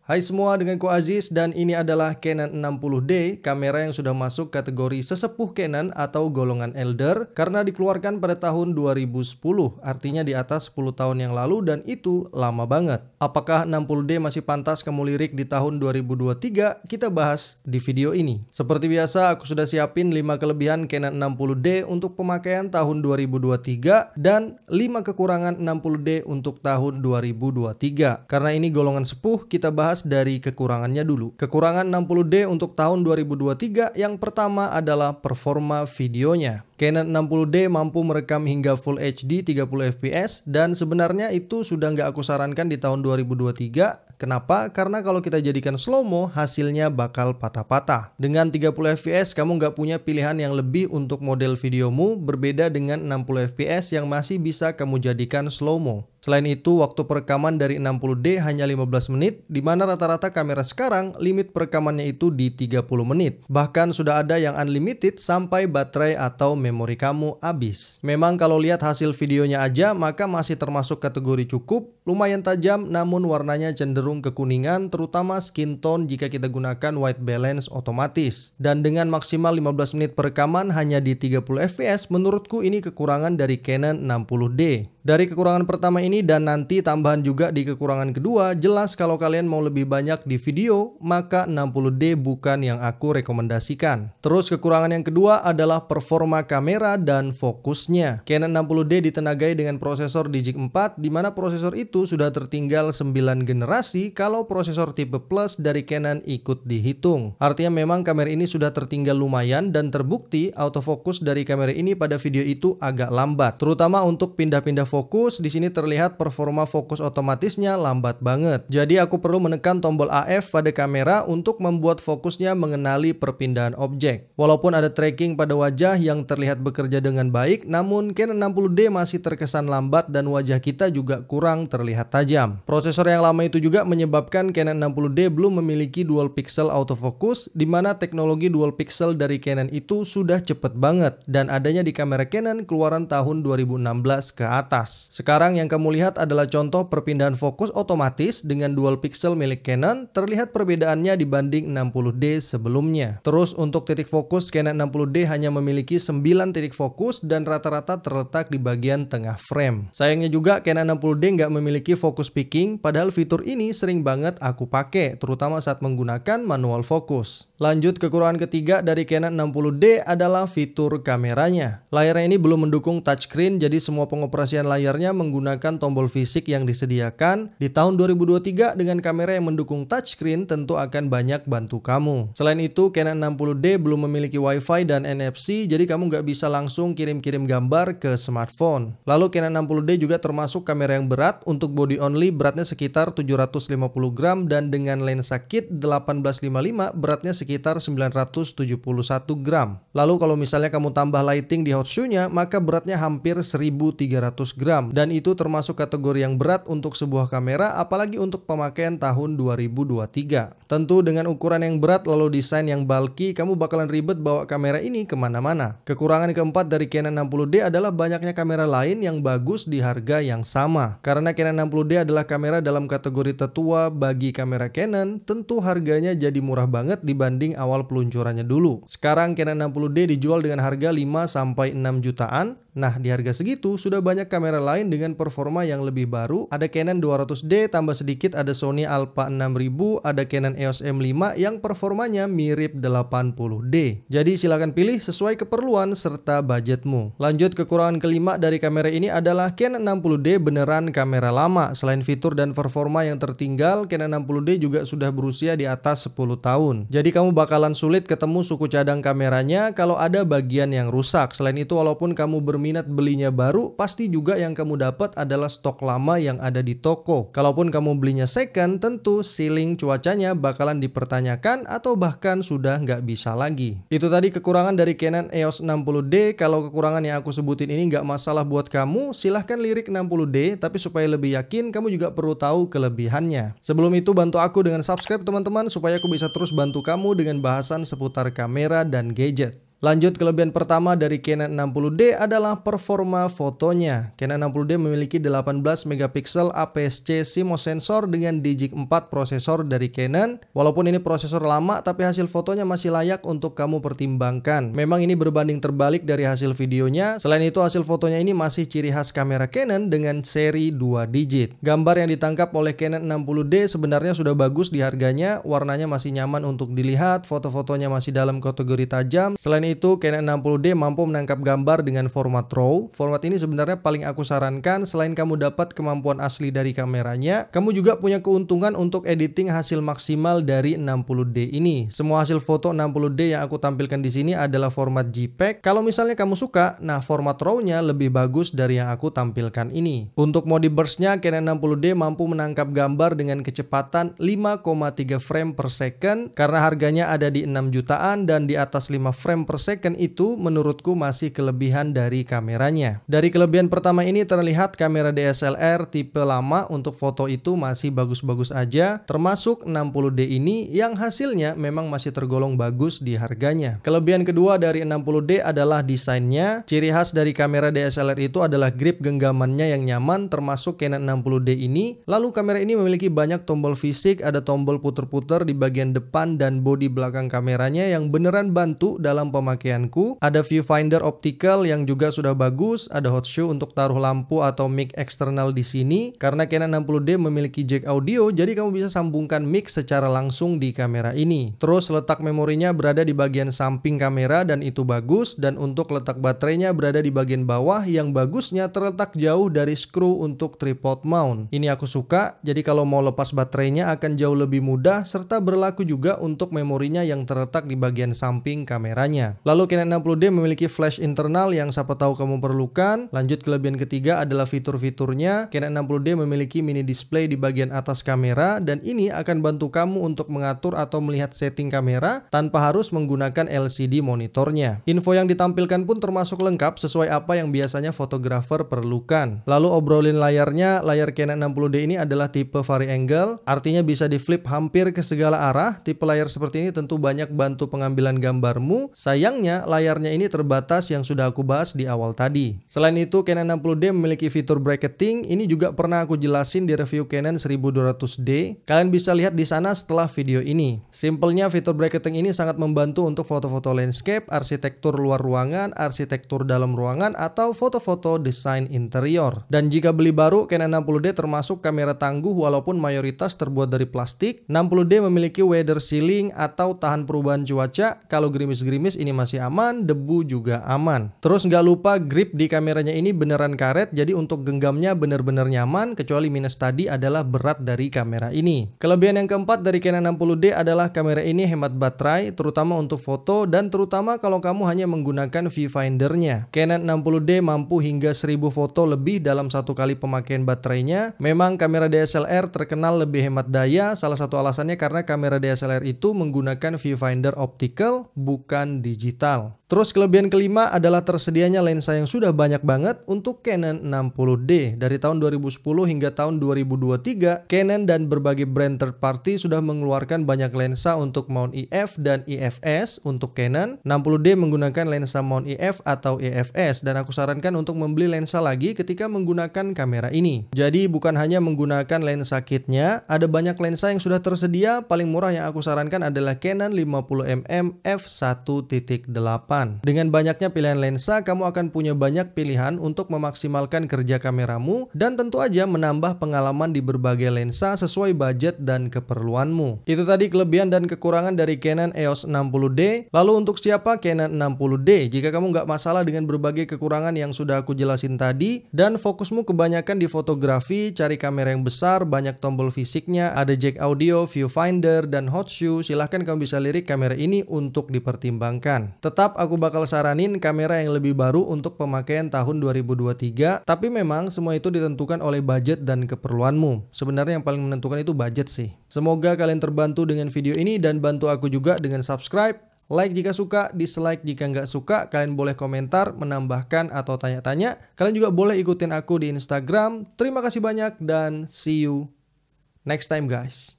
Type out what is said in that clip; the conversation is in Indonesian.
Hai semua, dengan ku Aziz dan ini adalah Canon 60D, kamera yang sudah masuk kategori sesepuh Canon atau golongan elder karena dikeluarkan pada tahun 2010, artinya di atas 10 tahun yang lalu dan itu lama banget. Apakah 60D masih pantas kamu lirik di tahun 2023? Kita bahas di video ini. Seperti biasa, aku sudah siapin 5 kelebihan Canon 60D untuk pemakaian tahun 2023 dan 5 kekurangan 60D untuk tahun 2023. Karena ini golongan sepuh, kita bahas dari kekurangannya dulu. Kekurangan 60D untuk tahun 2023 yang pertama adalah performa videonya. Canon 60D mampu merekam hingga Full HD 30 fps dan sebenarnya itu sudah nggak aku sarankan di tahun 2023. Kenapa? Karena kalau kita jadikan slow-mo hasilnya bakal patah-patah. Dengan 30 fps kamu nggak punya pilihan yang lebih untuk model videomu, berbeda dengan 60 fps yang masih bisa kamu jadikan slow-mo. Selain itu, waktu perekaman dari 60D hanya 15 menit, di mana rata-rata kamera sekarang limit perekamannya itu di 30 menit. Bahkan sudah ada yang unlimited sampai baterai atau memori kamu habis. Memang kalau lihat hasil videonya aja, maka masih termasuk kategori cukup, lumayan tajam namun warnanya cenderung kekuningan, terutama skin tone jika kita gunakan white balance otomatis. Dan dengan maksimal 15 menit perekaman hanya di 30 fps, menurutku ini kekurangan dari Canon 60D. Dari kekurangan pertama ini dan nanti tambahan juga di kekurangan kedua, jelas kalau kalian mau lebih banyak di video, maka 60D bukan yang aku rekomendasikan. Terus kekurangan yang kedua adalah performa kamera dan fokusnya. Canon 60D ditenagai dengan prosesor Digic 4, di mana prosesor itu sudah tertinggal 9 generasi kalau prosesor tipe Plus dari Canon ikut dihitung. Artinya memang kamera ini sudah tertinggal lumayan dan terbukti autofocus dari kamera ini pada video itu agak lambat, terutama untuk pindah-pindah fokus. Di sini terlihat performa fokus otomatisnya lambat banget. Jadi aku perlu menekan tombol AF pada kamera untuk membuat fokusnya mengenali perpindahan objek. Walaupun ada tracking pada wajah yang terlihat bekerja dengan baik, namun Canon 60D masih terkesan lambat dan wajah kita juga kurang terlihat tajam. Prosesor yang lama itu juga menyebabkan Canon 60D belum memiliki dual pixel autofocus, di mana teknologi dual pixel dari Canon itu sudah cepet banget dan adanya di kamera Canon keluaran tahun 2016 ke atas. Sekarang yang kamu lihat adalah contoh perpindahan fokus otomatis dengan dual pixel milik Canon. Terlihat perbedaannya dibanding 60D sebelumnya. Terus untuk titik fokus, Canon 60D hanya memiliki 9 titik fokus dan rata-rata terletak di bagian tengah frame. Sayangnya juga Canon 60D nggak memiliki focus picking, padahal fitur ini sering banget aku pakai, terutama saat menggunakan manual focus. Lanjut, kekurangan ketiga dari Canon 60D adalah fitur kameranya. Layarnya ini belum mendukung touchscreen, jadi semua pengoperasian layarnya menggunakan tombol fisik yang disediakan. Di tahun 2023 dengan kamera yang mendukung touchscreen tentu akan banyak bantu kamu. Selain itu, Canon 60D belum memiliki Wi-Fi dan NFC, jadi kamu nggak bisa langsung kirim-kirim gambar ke smartphone. Lalu Canon 60D juga termasuk kamera yang berat. Untuk body only beratnya sekitar 750 gram dan dengan lensa kit 1855 beratnya sekitar 971 gram. Lalu kalau misalnya kamu tambah lighting di hot shoe-nya, maka beratnya hampir 1300 gram dan itu termasuk kategori yang berat untuk sebuah kamera, apalagi untuk pemakaian tahun 2023. Tentu dengan ukuran yang berat lalu desain yang bulky, kamu bakalan ribet bawa kamera ini kemana-mana. Kekurangan keempat dari Canon 60D adalah banyaknya kamera lain yang bagus di harga yang sama. Karena Canon 60D adalah kamera dalam kategori tertua bagi kamera Canon, tentu harganya jadi murah banget dibanding awal peluncurannya dulu. Sekarang Canon 60D dijual dengan harga 5-6 jutaan. Nah, di harga segitu sudah banyak kamera lain dengan performa yang lebih baru. Ada Canon 200D, tambah sedikit ada Sony Alpha 6000, ada Canon EOS M5 yang performanya mirip 80D. Jadi silakan pilih sesuai keperluan serta budgetmu. Lanjut, kekurangan kelima dari kamera ini adalah Canon 60D beneran kamera lama. Selain fitur dan performa yang tertinggal, Canon 60D juga sudah berusia di atas 10 tahun. Jadi kamu bakalan sulit ketemu suku cadang kameranya kalau ada bagian yang rusak. Selain itu, walaupun kamu berminat belinya baru, pasti juga yang kamu dapat adalah stok lama yang ada di toko. Kalaupun kamu belinya second, tentu sealing cuacanya bakalan dipertanyakan atau bahkan sudah nggak bisa lagi. Itu tadi kekurangan dari Canon EOS 60D. Kalau kekurangan yang aku sebutin ini nggak masalah buat kamu, silahkan lirik 60D, tapi supaya lebih yakin, kamu juga perlu tahu kelebihannya. Sebelum itu, bantu aku dengan subscribe teman-teman, supaya aku bisa terus bantu kamu dengan bahasan seputar kamera dan gadget. Lanjut, kelebihan pertama dari Canon 60D adalah performa fotonya. Canon 60D memiliki 18 megapiksel APS-C CMOS sensor dengan Digic 4 prosesor dari Canon. Walaupun ini prosesor lama, tapi hasil fotonya masih layak untuk kamu pertimbangkan. Memang ini berbanding terbalik dari hasil videonya. Selain itu, hasil fotonya ini masih ciri khas kamera Canon dengan seri 2 digit. Gambar yang ditangkap oleh Canon 60D sebenarnya sudah bagus di harganya, warnanya masih nyaman untuk dilihat, foto-fotonya masih dalam kategori tajam. Selain itu, Canon 60D mampu menangkap gambar dengan format RAW. Format ini sebenarnya paling aku sarankan. Selain kamu dapat kemampuan asli dari kameranya, kamu juga punya keuntungan untuk editing hasil maksimal dari 60D ini. Semua hasil foto 60D yang aku tampilkan di sini adalah format JPEG. Kalau misalnya kamu suka, nah format RAW-nya lebih bagus dari yang aku tampilkan ini. Untuk mode burst-nya, Canon 60D mampu menangkap gambar dengan kecepatan 5,3 frame per second. Karena harganya ada di 6 jutaan dan di atas 5 frame per second itu menurutku masih kelebihan dari kameranya. Dari kelebihan pertama ini terlihat kamera DSLR tipe lama untuk foto itu masih bagus-bagus aja, termasuk 60D ini yang hasilnya memang masih tergolong bagus di harganya. Kelebihan kedua dari 60D adalah desainnya. Ciri khas dari kamera DSLR itu adalah grip genggamannya yang nyaman, termasuk Canon 60D ini. Lalu kamera ini memiliki banyak tombol fisik, ada tombol puter-puter di bagian depan dan bodi belakang kameranya yang beneran bantu dalam pemakaianku. Ada viewfinder optical yang juga sudah bagus, ada hot shoe untuk taruh lampu atau mic eksternal di sini. Karena Canon 60D memiliki jack audio, jadi kamu bisa sambungkan mic secara langsung di kamera ini. Terus letak memorinya berada di bagian samping kamera dan itu bagus, dan untuk letak baterainya berada di bagian bawah yang bagusnya terletak jauh dari skru untuk tripod mount. Ini aku suka, jadi kalau mau lepas baterainya akan jauh lebih mudah, serta berlaku juga untuk memorinya yang terletak di bagian samping kameranya. Lalu Canon 60D memiliki flash internal yang siapa tahu kamu perlukan. Lanjut, kelebihan ketiga adalah fitur-fiturnya. Canon 60D memiliki mini display di bagian atas kamera dan ini akan bantu kamu untuk mengatur atau melihat setting kamera tanpa harus menggunakan LCD monitornya. Info yang ditampilkan pun termasuk lengkap sesuai apa yang biasanya fotografer perlukan. Lalu obrolin layarnya, layar Canon 60D ini adalah tipe vari-angle, artinya bisa di flip hampir ke segala arah. Tipe layar seperti ini tentu banyak bantu pengambilan gambarmu. Sayangnya layarnya ini terbatas yang sudah aku bahas di awal tadi. Selain itu, Canon 60D memiliki fitur bracketing. Ini juga pernah aku jelasin di review Canon 1200D. Kalian bisa lihat di sana setelah video ini. Simpelnya, fitur bracketing ini sangat membantu untuk foto-foto landscape, arsitektur luar ruangan, arsitektur dalam ruangan, atau foto-foto desain interior. Dan jika beli baru, Canon 60D termasuk kamera tangguh walaupun mayoritas terbuat dari plastik. 60D memiliki weather sealing atau tahan perubahan cuaca. Kalau gerimis-gerimis ini masih aman, debu juga aman. Terus nggak lupa grip di kameranya ini beneran karet, jadi untuk genggamnya bener-bener nyaman, kecuali minus tadi adalah berat dari kamera ini. Kelebihan yang keempat dari Canon 60D adalah kamera ini hemat baterai, terutama untuk foto dan terutama kalau kamu hanya menggunakan viewfindernya. Canon 60D mampu hingga 1000 foto lebih dalam satu kali pemakaian baterainya. Memang kamera DSLR terkenal lebih hemat daya, salah satu alasannya karena kamera DSLR itu menggunakan viewfinder optical, bukan digital. Terus kelebihan kelima adalah tersedianya lensa yang sudah banyak banget untuk Canon 60D. Dari tahun 2010 hingga tahun 2023, Canon dan berbagai brand third party sudah mengeluarkan banyak lensa untuk mount EF dan EFS. Untuk Canon 60D menggunakan lensa mount EF atau EFS, dan aku sarankan untuk membeli lensa lagi ketika menggunakan kamera ini. Jadi bukan hanya menggunakan lensa kitnya, ada banyak lensa yang sudah tersedia. Paling murah yang aku sarankan adalah Canon 50mm f1.8. Dengan banyaknya pilihan lensa, kamu akan punya banyak pilihan untuk memaksimalkan kerja kameramu dan tentu aja menambah pengalaman di berbagai lensa sesuai budget dan keperluanmu. Itu tadi kelebihan dan kekurangan dari Canon EOS 60D. Lalu untuk siapa Canon 60D? Jika kamu nggak masalah dengan berbagai kekurangan yang sudah aku jelasin tadi dan fokusmu kebanyakan di fotografi, cari kamera yang besar, banyak tombol fisiknya, ada jack audio, viewfinder, dan hot shoe, silahkan kamu bisa lirik kamera ini untuk dipertimbangkan. Tetap aku bakal saranin kamera yang lebih baru untuk pemakaian tahun 2023, tapi memang semua itu ditentukan oleh budget dan keperluanmu. Sebenarnya yang paling menentukan itu budget sih. Semoga kalian terbantu dengan video ini dan bantu aku juga dengan subscribe, like jika suka, dislike jika nggak suka. Kalian boleh komentar, menambahkan, atau tanya-tanya. Kalian juga boleh ikutin aku di Instagram. Terima kasih banyak dan see you next time guys.